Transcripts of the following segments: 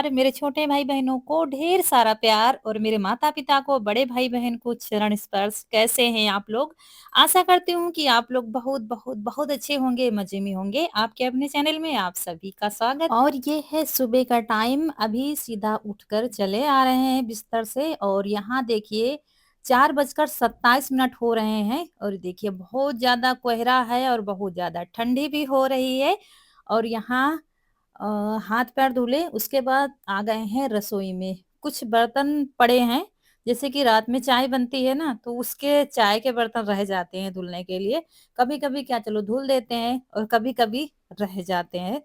नमस्कार, मेरे छोटे भाई-बहनों को ढेर सारा प्यार और मेरे माता-पिता को, बड़े भाई-बहन को चरण स्पर्श। कैसे हैं आप लोग? आशा करती हूँ कि आप लोग बहुत, बहुत, बहुत अच्छे होंगे, मज़े में होंगे। आपके अपने चैनल में आप सभी का स्वागत और ये है सुबह का टाइम, अभी सीधा उठकर चले आ रहे हैं बिस्तर से और यहाँ देखिए 4 बजकर 27 मिनट हो रहे हैं और देखिए बहुत ज़्यादा कोहरा है और बहुत ज़्यादा ठंडी भी हो रही है और यहाँ अ, हाथ-पैर धुले, उसके बाद आ गए हैं रसोई में। कुछ बर्तन पड़े हैं, जैसे कि रात में चाय बनती है ना, तो उसके चाय के बर्तन रह जाते हैं धुलने के लिए। कभी-कभी क्या चलो धुल देते हैं और कभी-कभी रह जाते हैं।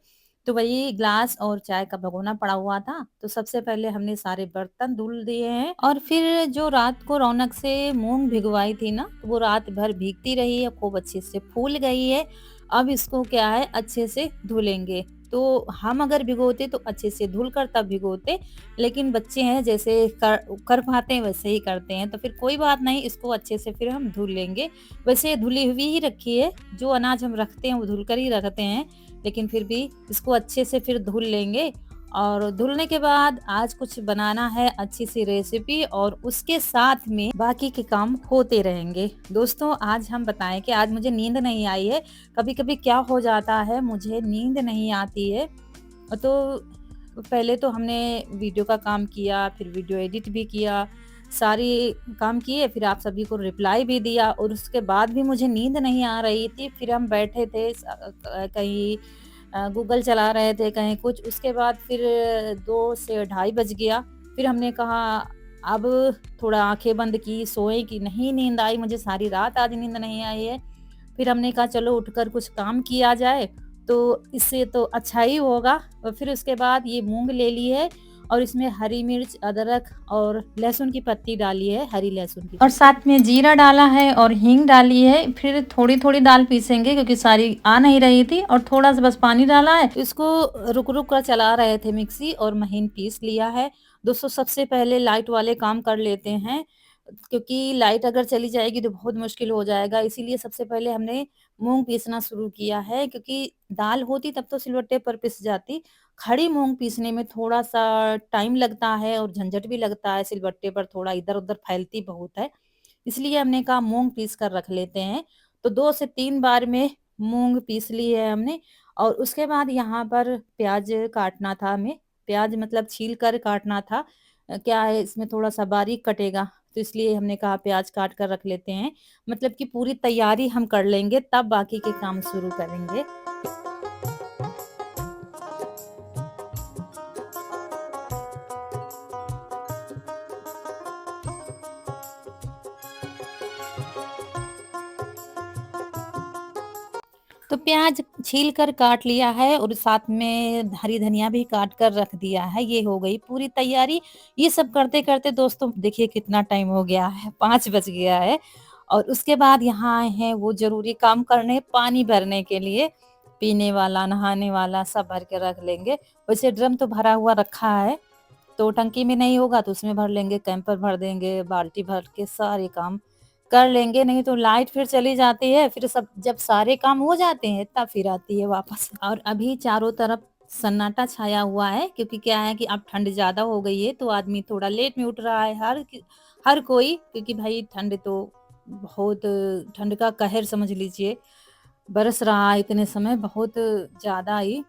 तो वही ग्लास और चाय का भगोना पड़ा हुआ था, तो सबसे पहले हमने सारे बर्तन धुल दिए हैं और फिर जो रात को रौनक से मूँग भिगवाई थी ना, वो रात भर भीगती रही है, खूब अच्छे से फूल गई है। अब इसको क्या है अच्छे से धुलेंगे। तो हम अगर भिगोते तो अच्छे से धुल कर तब भिगोते, लेकिन बच्चे हैं जैसे कर कर पाते हैं वैसे ही करते हैं, तो फिर कोई बात नहीं इसको अच्छे से फिर हम धुल लेंगे। वैसे धुली हुई ही रखी है, जो अनाज हम रखते हैं वो धुल कर ही रखते हैं, लेकिन फिर भी इसको अच्छे से फिर धुल लेंगे और धुलने के बाद आज कुछ बनाना है अच्छी सी रेसिपी और उसके साथ में बाकी के काम होते रहेंगे। दोस्तों आज हम बताएँ कि आज मुझे नींद नहीं आई है, कभी-कभी क्या हो जाता है मुझे नींद नहीं आती है। तो पहले तो हमने वीडियो का काम किया, फिर वीडियो एडिट भी किया, सारी काम किए, फिर आप सभी को रिप्लाई भी दिया और उसके बाद भी मुझे नींद नहीं आ रही थी। फिर हम बैठे थे कहीं गूगल चला रहे थे, कहीं कुछ। उसके बाद फिर 2 से ढाई बज गया। फिर हमने कहा अब थोड़ा आँखें बंद की, सोए कि नहीं नींद आई, मुझे सारी रात आज नींद नहीं आई है। फिर हमने कहा चलो उठकर कुछ काम किया जाए, तो इससे तो अच्छा ही होगा और फिर उसके बाद ये मूँग ले ली है और इसमें हरी मिर्च, अदरक और लहसुन की पत्ती डाली है, हरी लहसुन की और साथ में जीरा डाला है और हींग डाली है। फिर थोड़ी-थोड़ी दाल पीसेंगे क्योंकि सारी आ नहीं रही थी और थोड़ा-सा बस पानी डाला है। इसको रुक-रुक कर चला रहे थे मिक्सी और महीन पीस लिया है। दोस्तों सबसे पहले लाइट वाले काम कर लेते हैं, क्योंकि लाइट अगर चली जाएगी तो बहुत मुश्किल हो जाएगा। इसीलिए सबसे पहले हमने मूँग पीसना शुरू किया है, क्योंकि दाल होती तब तो सिलबट्टे पर पिस जाती। खड़ी मूँग पीसने में थोड़ा-सा टाइम लगता है और झंझट भी लगता है, सिलबट्टे पर थोड़ा इधर-उधर फैलती बहुत है। इसलिए हमने कहा मूँग पीस कर रख लेते हैं। तो 2 से 3 बार में मूँग पीस ली है हमने और उसके बाद यहाँ पर प्याज़ काटना था हमें। प्याज़ मतलब छील कर काटना था। क्या है इसमें थोड़ा-सा बारीक कटेगा, तो इसलिए हमने कहा प्याज़ काट कर रख लेते हैं। मतलब कि पूरी तैयारी हम कर लेंगे तब बाकी के काम शुरू करेंगे। तो प्याज छील कर काट लिया है और साथ में हरी धनिया भी काट कर रख दिया है। ये हो गई पूरी तैयारी। ये सब करते-करते दोस्तों देखिए कितना टाइम हो गया है, 5 बज गया है और उसके बाद यहाँ आए हैं वो ज़रूरी काम करने, पानी भरने के लिए। पीने वाला, नहाने वाला सब भर के रख लेंगे। वैसे ड्रम तो भरा हुआ रखा है, तो टंकी में नहीं होगा तो उसमें भर लेंगे, कैंपर भर देंगे, बाल्टी भर के सारे काम कर लेंगे। नहीं तो लाइट फिर चली जाती है, फिर सब जब सारे काम हो जाते हैं तब फिर आती है वापस। और अभी चारों तरफ सन्नाटा छाया हुआ है, क्योंकि क्या है कि अब ठंड ज़्यादा हो गई है तो आदमी थोड़ा लेट में उठ रहा है, हर कोई, क्योंकि भाई ठंड तो बहुत, ठंड का कहर समझ लीजिए बरस रहा है इतने समय, बहुत ज़्यादा ही।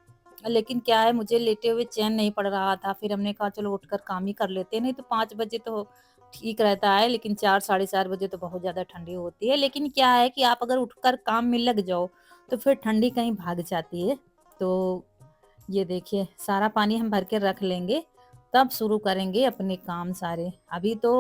लेकिन क्या है मुझे लेटे हुए चैन नहीं पड़ रहा था, फिर हमने कहा चलो उठकर काम ही कर लेते हैं, नहीं तो 5 बजे तो ठीक रहता है, लेकिन 4 साढ़े 4 बजे तो बहुत ज़्यादा ठंडी होती है। लेकिन क्या है कि आप अगर उठकर काम में लग जाओ, तो फिर ठंडी कहीं भाग जाती है। तो ये देखिए सारा पानी हम भर के रख लेंगे, तब शुरू करेंगे अपने काम सारे। अभी तो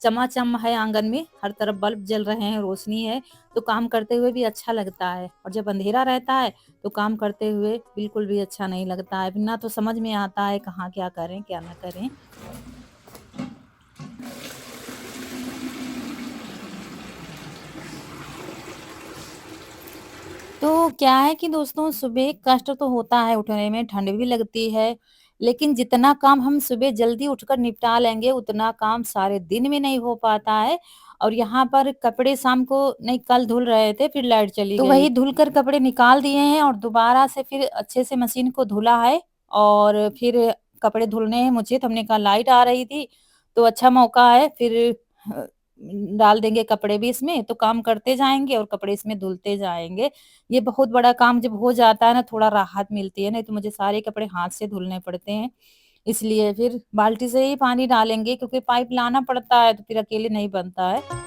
चमाचम है आँगन में, हर तरफ बल्ब जल रहे हैं, रोशनी है, तो काम करते हुए भी अच्छा लगता है और जब अंधेरा रहता है, तो काम करते हुए बिल्कुल भी अच्छा नहीं लगता है। ना तो समझ में आता है कहाँ क्या करें, क्या ना करें। तो क्या है कि दोस्तों सुबह कष्ट तो होता है उठने में, ठंड भी लगती है, लेकिन जितना काम हम सुबह जल्दी उठकर निपटा लेंगे, उतना काम सारे दिन में नहीं हो पाता है। और यहाँ पर कपड़े शाम को नहीं, कल धुल रहे थे, फिर लाइट चली तो गई। वही धुलकर कपड़े निकाल दिए हैं और दोबारा से फिर अच्छे से मशीन को धुला है और फिर कपड़े धुलने हैं मुझे, तो हमने कहा लाइट आ रही थी, तो अच्छा मौका है फिर ह डाल देंगे कपड़े भी इसमें, तो काम करते जाएँगे और कपड़े इसमें धुलते जाएँगे। ये बहुत बड़ा काम जब हो जाता है ना, थोड़ा राहत मिलती है, नहीं तो मुझे सारे कपड़े हाथ से धुलने पड़ते हैं। इसलिए फिर बाल्टी से ही पानी डालेंगे क्योंकि पाइप लाना पड़ता है, तो फिर अकेले नहीं बनता है।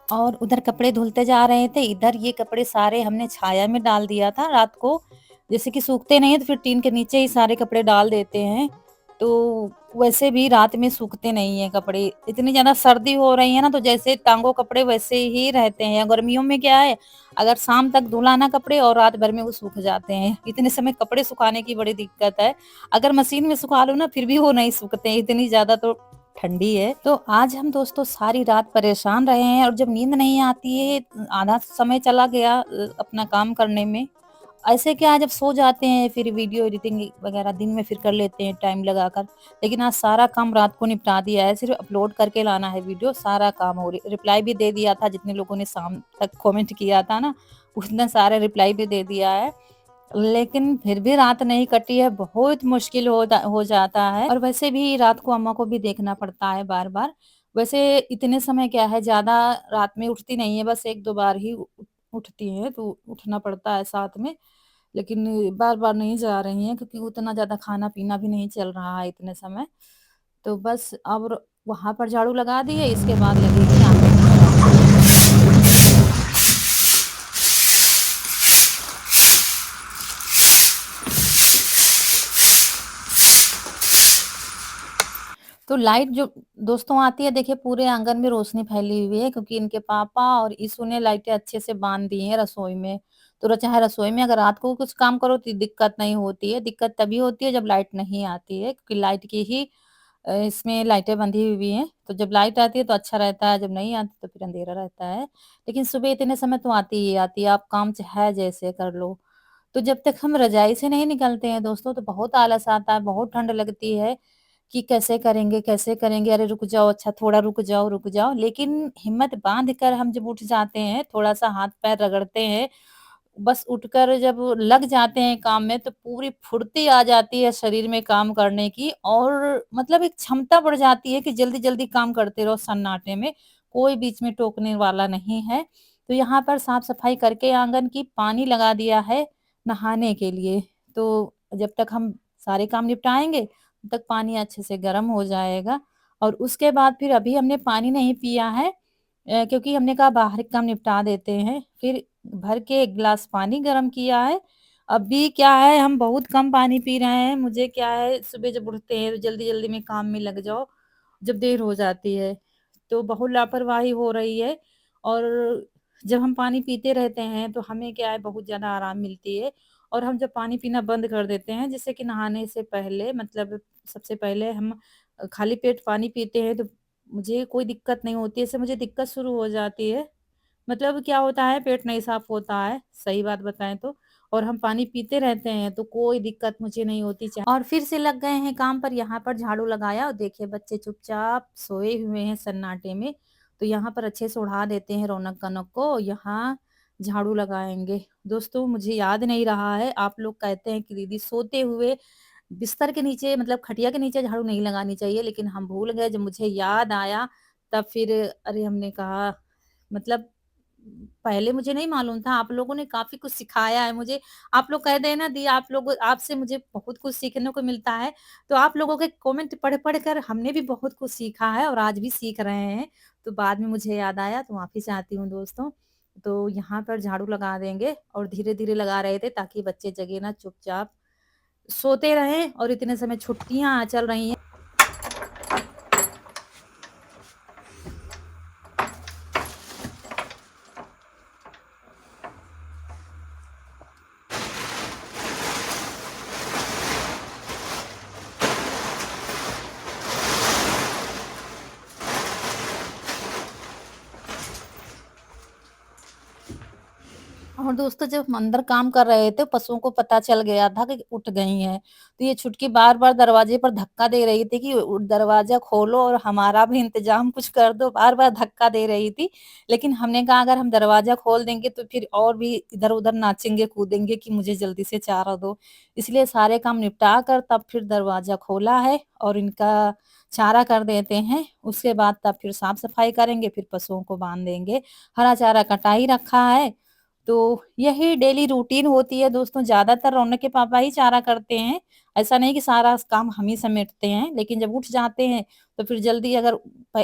और उधर कपड़े धुलते जा रहे थे, इधर ये कपड़े सारे हमने छाया में डाल दिया था रात को। जैसे कि सूखते नहीं है तो फिर टीन के नीचे ही सारे कपड़े डाल देते हैं। तो वैसे भी रात में सूखते नहीं हैं कपड़े। इतनी ज़्यादा सर्दी हो रही है ना, तो जैसे टांगों कपड़े वैसे ही रहते हैं। गर्मियों में क्या है, अगर शाम तक धुला ना कपड़े और रात भर में वो सूख जाते हैं। इतने समय कपड़े सुखाने की बड़ी दिक्कत है। अगर मशीन में सुखा लो ना फिर भी वो नहीं सूखते हैं, इतनी ज़्यादा तो ठंडी है। तो आज हम दोस्तों सारी रात परेशान रहे हैं और जब नींद नहीं आती है, आधा समय चला गया अपना काम करने में। ऐसे क्या जब सो जाते हैं फिर वीडियो एडिटिंग वगैरह दिन में फिर कर लेते हैं टाइम लगाकर। लेकिन आज सारा काम रात को निपटा दिया है, सिर्फ अपलोड करके लाना है वीडियो, सारा काम हो रिप्लाई भी दे दिया था जितने लोगों ने शाम तक कमेंट किया था ना, उसने सारे रिप्लाई भी दे दिया है। लेकिन फिर भी रात नहीं कटी है, बहुत मुश्किल हो जाता है और वैसे भी रात को अम्मा को भी देखना पड़ता है बार-बार। वैसे इतने समय क्या है, ज़्यादा रात में उठती नहीं है, बस 1-2 बार ही उठती हैं, तो उठना पड़ता है साथ में। लेकिन बार-बार नहीं जा रही हैं क्योंकि उतना ज़्यादा खाना-पीना भी नहीं चल रहा है इतने समय। तो बस अब वहाँ पर झाड़ू लगा दी है, इसके बाद लगेगी आँगन में झाड़ू। तो लाइट जो दोस्तों आती है, देखिए पूरे आंगन में रोशनी फैली हुई है क्योंकि इनके पापा और ईशु ने लाइटें अच्छे से बांध दी हैं रसोई में। तो चाहे रसोई में अगर रात को कुछ काम करो तो दिक्कत नहीं होती है, दिक्कत तभी होती है जब लाइट नहीं आती है क्योंकि लाइट की ही इसमें लाइटें बंधी हुई हैं। तो जब लाइट आती है तो अच्छा रहता है, जब नहीं आती तो फिर अंधेरा रहता है। लेकिन सुबह इतने समय तो आती ही आती है, आप काम चाहे जैसे कर लो। तो जब तक हम रज़ाई से नहीं निकलते हैं दोस्तों, तो बहुत आलस आता है, बहुत ठंड लगती है कि कैसे करेंगे, कैसे करेंगे? अरे रुक जाओ, अच्छा थोड़ा रुक जाओ, रुक जाओ। लेकिन हिम्मत बाँध कर हम जब उठ जाते हैं, थोड़ा-सा हाथ-पैर रगड़ते हैं, बस उठकर जब लग जाते हैं काम में तो पूरी फुर्ती आ जाती है शरीर में काम करने की और मतलब एक क्षमता बढ़ जाती है कि जल्दी-जल्दी काम करते रहो सन्नाटे में, कोई बीच में टोकने वाला नहीं है। तो यहाँ पर साफ-सफाई करके आँगन की पानी लगा दिया है नहाने के लिए। तो जब तक हम सारे काम निपटाएँगे, तब तक पानी अच्छे से गर्म हो जाएगा और उसके बाद फिर अभी हमने पानी नहीं पिया है क्योंकि हमने कहा बाहर के काम निपटा देते हैं। फिर भर के 1 गिलास पानी गरम किया है। अभी क्या है हम बहुत कम पानी पी रहे हैं। मुझे क्या है सुबह जब उठते हैं तो जल्दी-जल्दी में काम में लग जाओ, जब देर हो जाती है। तो बहुत लापरवाही हो रही है और जब हम पानी पीते रहते हैं तो हमें क्या है बहुत ज़्यादा आराम मिलती है और हम जब पानी पीना बंद कर देते हैं जैसे कि नहाने से पहले मतलब सबसे पहले हम खाली पेट पानी पीते हैं तो मुझे कोई दिक्कत नहीं होती है। इससे मुझे दिक्कत शुरू हो जाती है। मतलब क्या होता है पेट नहीं साफ होता है, सही बात बताएँ तो और हम पानी पीते रहते हैं तो कोई दिक्कत मुझे नहीं होती चाहे और फिर से लग गए हैं काम पर यहाँ पर झाड़ू लगाया और देखिए बच्चे चुपचाप सोए हुए हैं सन्नाटे में। तो यहाँ पर अच्छे से उड़ा देते हैं रौनक-गनक को, यहाँ झाड़ू लगाएँगे। दोस्तों मुझे याद नहीं रहा है, आप लोग कहते हैं कि दीदी सोते हुए बिस्तर के नीचे मतलब खटिया के नीचे झाड़ू नहीं लगानी चाहिए, लेकिन हम भूल गए जब मुझे याद आया तब फिर अरे हमने कहा मतलब पहले मुझे नहीं मालूम था, आप लोगों ने काफ़ी कुछ सिखाया है मुझे। आप लोग कह दें ना दी आप लोग आपसे मुझे बहुत कुछ सीखने को मिलता है। तो आप लोगों के कमेंट पढ़-पढ़ कर हमने भी बहुत कुछ सीखा है और आज भी सीख रहे हैं। तो बाद में मुझे याद आया तो माफ़ी चाहती हूँ दोस्तों। तो यहाँ पर झाड़ू लगा देंगे और धीरे-धीरे लगा रहे थे ताकि बच्चे जगें ना चुपचाप सोते रहें और इतने समय छुट्टियाँ चल रही हैं। और दोस्तों जब हम अंदर काम कर रहे थे, पशुओं को पता चल गया था कि उठ गई हैं। तो ये छुटकी बार-बार दरवाजे पर धक्का दे रही थी कि दरवाज़ा खोलो और हमारा भी इंतज़ाम कुछ कर दो, बार-बार धक्का दे रही थी। लेकिन हमने कहा अगर हम दरवाज़ा खोल देंगे तो फिर और भी इधर-उधर नाचेंगे, कूदेंगे कि मुझे जल्दी से चारा दो। इसलिए सारे काम निपटा कर तब फिर दरवाज़ा खोला है और इनका चारा कर देते हैं। उसके बाद तब फिर साफ-सफाई करेंगे, फिर पशुओं को बाँध देंगे। हरा चारा कटा ही रखा है। तो यही डेली रूटीन होती है दोस्तों, ज़्यादातर रौनक के पापा ही चारा करते हैं। ऐसा नहीं कि सारा काम हम ही समेटते हैं, लेकिन जब उठ जाते हैं, तो फिर जल्दी अगर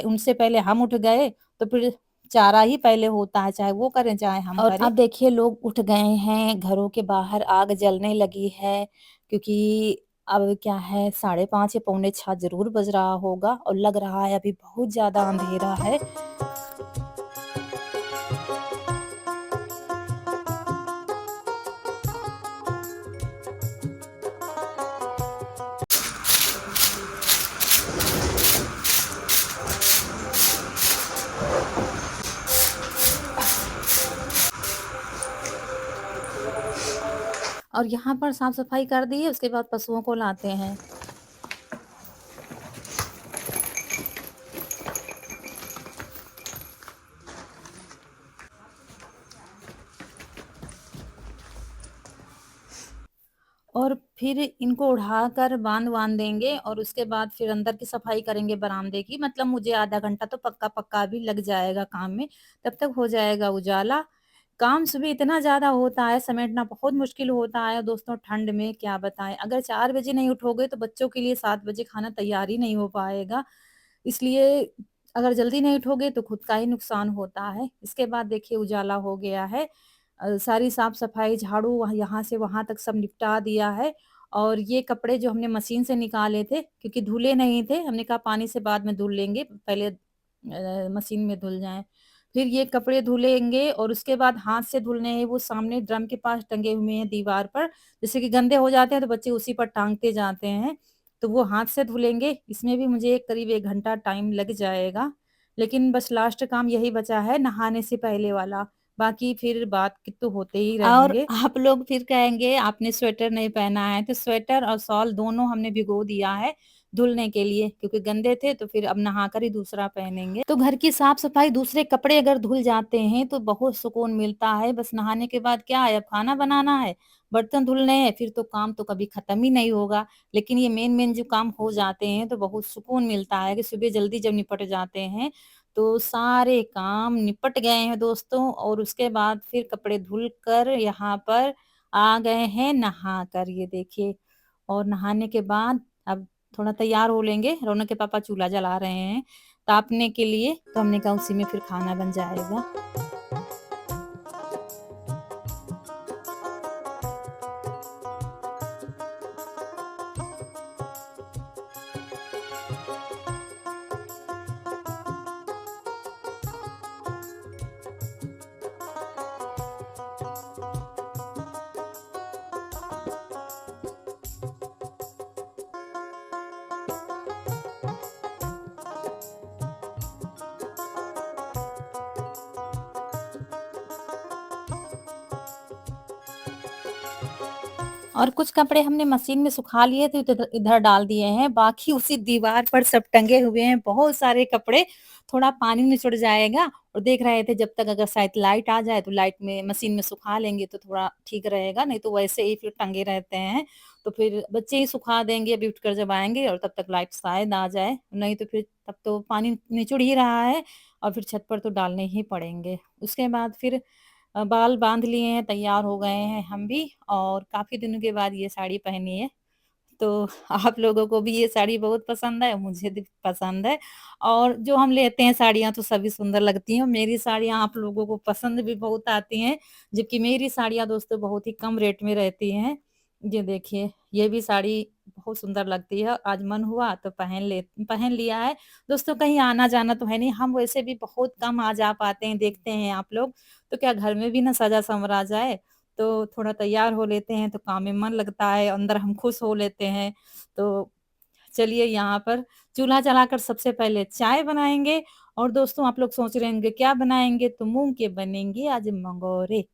उनसे पहले हम उठ गए, तो फिर चारा ही पहले होता है, चाहे वो करें, चाहे हम और करें। अब देखिए लोग उठ गए हैं, घरों के बाहर आग जलने लगी है, क्योंकि अब क्या है 5:30 या पौने 6 ज़रूर बज रहा होगा और लग रहा है अभी बहुत ज़्यादा अंधेरा है। और यहाँ पर साफ-सफाई कर दी है, उसके बाद पशुओं को लाते हैं। और फिर इनको उठाकर बाँध-वाँध देंगे और उसके बाद फिर अंदर की सफाई करेंगे बरामदे की। मतलब मुझे आधा घंटा तो पक्का-पक्का अभी लग जाएगा काम में, तब तक हो जाएगा उजाला। काम सुबह इतना ज़्यादा होता है, समेटना बहुत मुश्किल होता है दोस्तों ठंड में क्या बताएँ। अगर 4 बजे नहीं उठोगे तो बच्चों के लिए 7 बजे खाना तैयार ही नहीं हो पाएगा। इसलिए अगर जल्दी नहीं उठोगे तो खुद का ही नुकसान होता है। इसके बाद देखिए उजाला हो गया है। सारी साफ-सफाई, झाड़ू यहाँ से वहाँ तक सब निपटा दिया है और ये कपड़े जो हमने मशीन से निकाले थे क्योंकि धुले नहीं थे, हमने कहा पानी से बाद में धुल लेंगे, पहले मशीन में धुल जाएँ। फिर ये कपड़े धुलेंगे और उसके बाद हाथ से धुलने हैं, वो सामने ड्रम के पास टंगे हुए हैं दीवार पर। जैसे कि गंदे हो जाते हैं तो बच्चे उसी पर टाँगते जाते हैं, तो वो हाथ से धुलेंगे। इसमें भी मुझे करीब 1 घंटा टाइम लग जाएगा। लेकिन बस लास्ट काम यही बचा है नहाने से पहले वाला। बाकी फिर बात के तो होते ही और रहेंगे। आप लोग फिर कहेंगे आपने स्वेटर नहीं पहना है, तो स्वेटर और शॉल दोनों हमने भिगो दिया है धुलने के लिए क्योंकि गंदे थे तो फिर अब नहाकर ही दूसरा पहनेंगे। तो घर की साफ-सफाई दूसरे कपड़े अगर धुल जाते हैं तो बहुत सुकून मिलता है। बस नहाने के बाद क्या है अब खाना बनाना है, बर्तन धुलने हैं, फिर तो काम तो कभी खत्म ही नहीं होगा। लेकिन ये मेन-मेन जो काम हो जाते हैं तो बहुत सुकून मिलता है कि सुबह जल्दी जब निपट जाते हैं तो सारे काम निपट गए हैं दोस्तों और उसके बाद फिर कपड़े धुल कर यहाँ पर आ गए हैं नहाकर ये देखिए और नहाने के बाद अब थोड़ा तैयार हो लेंगे रौनक के पापा चूल्हा जला रहे हैं तापने के लिए तो हमने कहा उसी में फिर खाना बन जाएगा। और कुछ कपड़े हमने मशीन में सुखा लिए थे तो इधर इधर डाल दिए हैं, बाकी उसी दीवार पर सब टंगे हुए हैं बहुत सारे कपड़े, थोड़ा पानी निचुड़ जाएगा और देख रहे थे जब तक अगर शायद लाइट आ जाए तो लाइट में मशीन में सुखा लेंगे तो थोड़ा ठीक रहेगा, नहीं तो वैसे ही फिर टंगे रहते हैं। तो फिर बच्चे ही सुखा देंगे अभी उठकर जब आएँगे और तब तक लाइट शायद आ जाए, नहीं तो फिर तब तो पानी निचुड़ ही रहा है और फिर छत पर तो डालने ही पड़ेंगे। उसके बाद फिर बाल बाँध लिए हैं, तैयार हो गए हैं हम भी और काफ़ी दिनों के बाद ये साड़ी पहनी है। तो आप लोगों को भी ये साड़ी बहुत पसंद है, मुझे भी पसंद है और जो हम लेते हैं साड़ियाँ तो सभी सुंदर लगती हैं। मेरी साड़ियाँ आप लोगों को पसंद भी बहुत आती हैं, जबकि मेरी साड़ियाँ दोस्तों बहुत ही कम रेट में रहती हैं। ये देखिए, ये भी साड़ी बहुत सुंदर लगती है, आज मन हुआ तो पहन लिया है। दोस्तों कहीं आना-जाना तो है नहीं, हम वैसे भी बहुत कम आ जा पाते हैं, देखते हैं आप लोग, तो क्या घर में भी ना सजा-संवरा जाए तो थोड़ा तैयार हो लेते हैं तो काम में मन लगता है, अंदर हम खुश हो लेते हैं। तो चलिए यहाँ पर चूल्हा जलाकर सबसे पहले चाय बनाएँगे और दोस्तों आप लोग सोच रहे होंगे क्या बनाएँगे? तो मूँग के बनेंगे आज मंगोरे।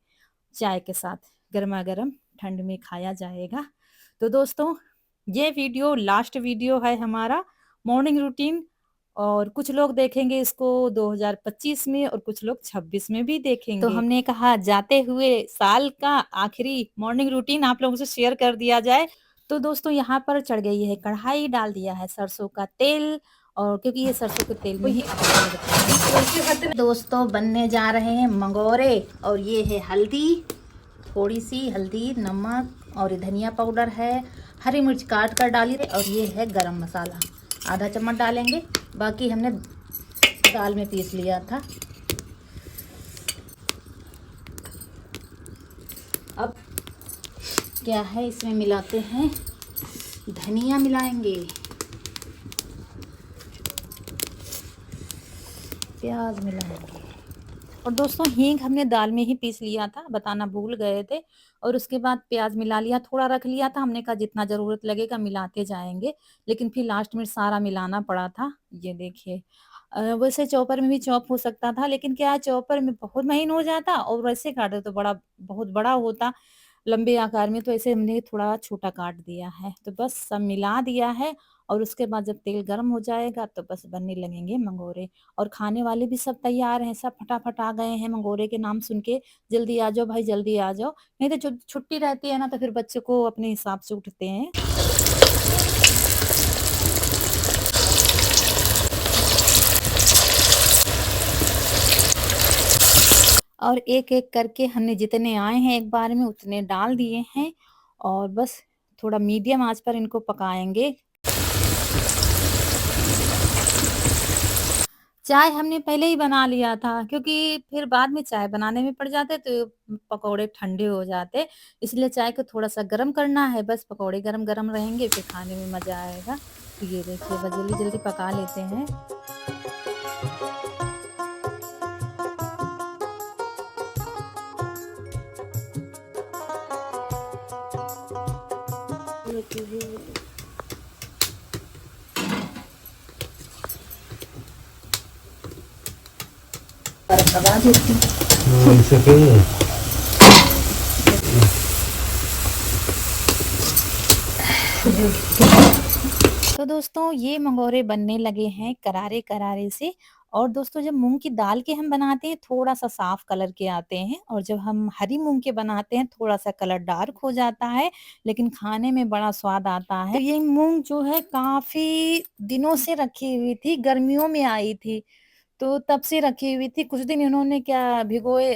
चाय के साथ गरमा-गरम ठंड में खाया जाएगा। तो दोस्तों, ये वीडियो लास्ट वीडियो है हमारा मॉर्निंग रूटीन, और कुछ लोग देखेंगे इसको 2025 में और कुछ लोग 26 में भी देखेंगे। तो हमने कहा जाते हुए साल का आखिरी मॉर्निंग रूटीन आप लोगों से शेयर कर दिया जाए। तो दोस्तों, यहाँ पर चढ़ गई है कढ़ाई, डाल दिया है सरसों का तेल, और क्योंकि ये सरसों के तेल में ही दोस्तों बनने जा रहे हैं मंगोरे। और ये है हल्दी, थोड़ी सी हल्दी, नमक और धनिया पाउडर है, हरी मिर्च काट कर डाली है, और ये है गरम मसाला आधा चम्मच डालेंगे। बाकी हमने दाल में पीस लिया था। अब क्या है, इसमें मिलाते हैं, धनिया मिलाएंगे, प्याज मिलाएंगे, और दोस्तों हींग हमने दाल में ही पीस लिया था, बताना भूल गए थे। और उसके बाद प्याज मिला लिया, थोड़ा रख लिया था, हमने कहा जितना ज़रूरत लगेगा मिलाते जाएंगे, लेकिन फिर लास्ट में सारा मिलाना पड़ा था। ये देखिए, वैसे चॉपर में भी चॉप हो सकता था, लेकिन क्या है, चॉपर में बहुत महीन हो जाता, और वैसे काटे तो बड़ा बहुत बड़ा होता लंबे आकार में, तो ऐसे हमने थोड़ा छोटा काट दिया है। तो बस सब मिला दिया है, और उसके बाद जब तेल गर्म हो जाएगा तो बस बनने लगेंगे मंगोरे। और खाने वाले भी सब तैयार हैं, सब फटाफट आ गए हैं मंगोरे के नाम सुन के। जल्दी आ जाओ भाई, जल्दी आ जाओ, नहीं तो छुट्टी रहती है ना, तो फिर बच्चे को अपने हिसाब से उठते हैं। और एक-एक करके हमने जितने आए हैं एक बार में उतने डाल दिए हैं, और बस थोड़ा मीडियम आँच पर इनको पकाएँगे। चाय हमने पहले ही बना लिया था, क्योंकि फिर बाद में चाय बनाने में पड़ जाते तो पकौड़े ठंडे हो जाते, इसलिए चाय को थोड़ा-सा गरम करना है, बस पकौड़े गरम-गरम रहेंगे फिर खाने में मज़ा आएगा। तो ये देखिए बस जल्दी-जल्दी पका लेते हैं। और दबा देती हूँ। तो दोस्तों ये मंगोरे बनने लगे हैं करारे-करारे से। और दोस्तों जब मूँग की दाल के हम बनाते हैं थोड़ा-सा साफ कलर के आते हैं, और जब हम हरी मूँग के बनाते हैं थोड़ा-सा कलर डार्क हो जाता है, लेकिन खाने में बड़ा स्वाद आता है। तो ये मूँग जो है काफ़ी दिनों से रखी हुई थी, गर्मियों में आई थी। तो तब से रखी हुई थी, कुछ दिन इन्होंने क्या भिगोए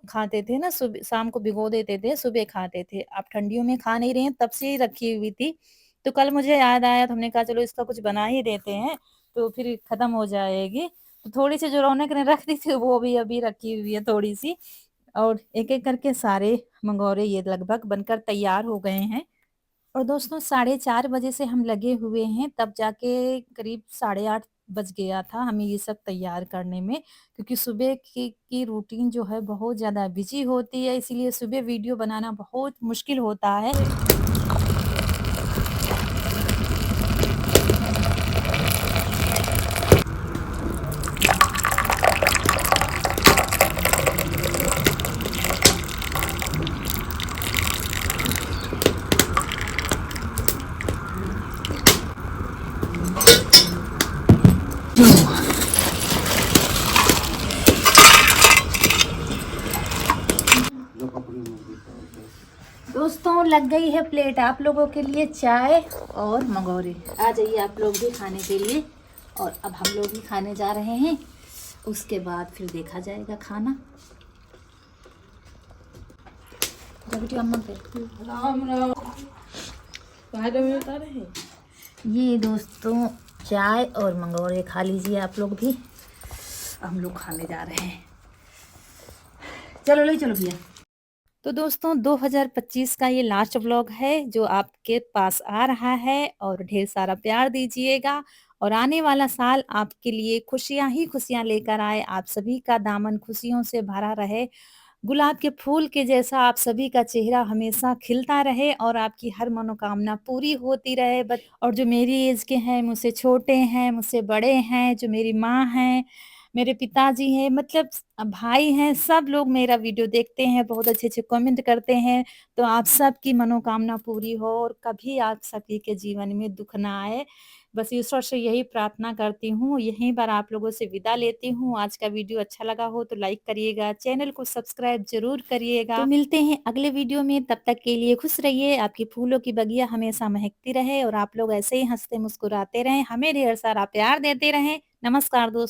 खाते थे ना, सुब शाम को भिगो देते थे, सुबह खाते थे। अब ठंडियों में खा नहीं रहे हैं, तब से ही रखी हुई थी। तो कल मुझे याद आया, तो हमने कहा चलो इसका कुछ बना ही देते हैं, तो फिर खत्म हो जाएगी। तो थोड़ी-सी जो रौनक ने रख दी थी, वो भी अभी रखी हुई है थोड़ी-सी। और एक-एक करके सारे मंगोरे ये लगभग बनकर तैयार हो गए हैं। और दोस्तों 4:30 बजे से हम लगे हुए हैं, तब जाके करीब 8:30 बज गया था हमें ये सब तैयार करने में, क्योंकि सुबह की रूटीन जो है बहुत ज़्यादा बिजी होती है, इसीलिए सुबह वीडियो बनाना बहुत मुश्किल होता है। दोस्तों लग गई है प्लेट आप लोगों के लिए चाय और मंगोरे। आ जाइए आप लोग भी खाने के लिए। और अब हम लोग भी खाने जा रहे हैं, उसके बाद फिर देखा जाएगा खाना। ये दोस्तों चाय और मंगोरे खा लीजिए आप लोग भी, हम लोग खाने जा रहे हैं। चलो ले चलो भैया। तो दोस्तों 2025 का ये लास्ट व्लॉग है जो आपके पास आ रहा है, और ढेर सारा प्यार दीजिएगा, और आने वाला साल आपके लिए खुशियां ही खुशियां लेकर आए, आप सभी का दामन खुशियों से भरा रहे, गुलाब के फूल के जैसा आप सभी का चेहरा हमेशा खिलता रहे, और आपकी हर मनोकामना पूरी होती रहे। और जो मेरी एज के हैं, मुझसे छोटे हैं, मुझसे बड़े हैं, जो मेरी माँ हैं, मेरे पिताजी हैं, मतलब भाई हैं, सब लोग मेरा वीडियो देखते हैं, बहुत अच्छे-अच्छे कमेंट करते हैं। तो आप सबकी मनोकामना पूरी हो और कभी आप सभी के जीवन में दुःख ना आए। बस ईश्वर से यही प्रार्थना करती हूँ। यहीं पर आप लोगों से विदा लेती हूँ। आज का वीडियो अच्छा लगा हो तो लाइक करिएगा, चैनल को सब्सक्राइब ज़रूर करिएगा। तो मिलते हैं अगले वीडियो में, तब तक के लिए खुश रहिए, आपकी फूलों की बगिया हमेशा महकती रहे और आप लोग ऐसे ही हँसते मुस्कुराते रहें, हमें ढेर सारा प्यार देते रहें। नमस्कार दोस्तों।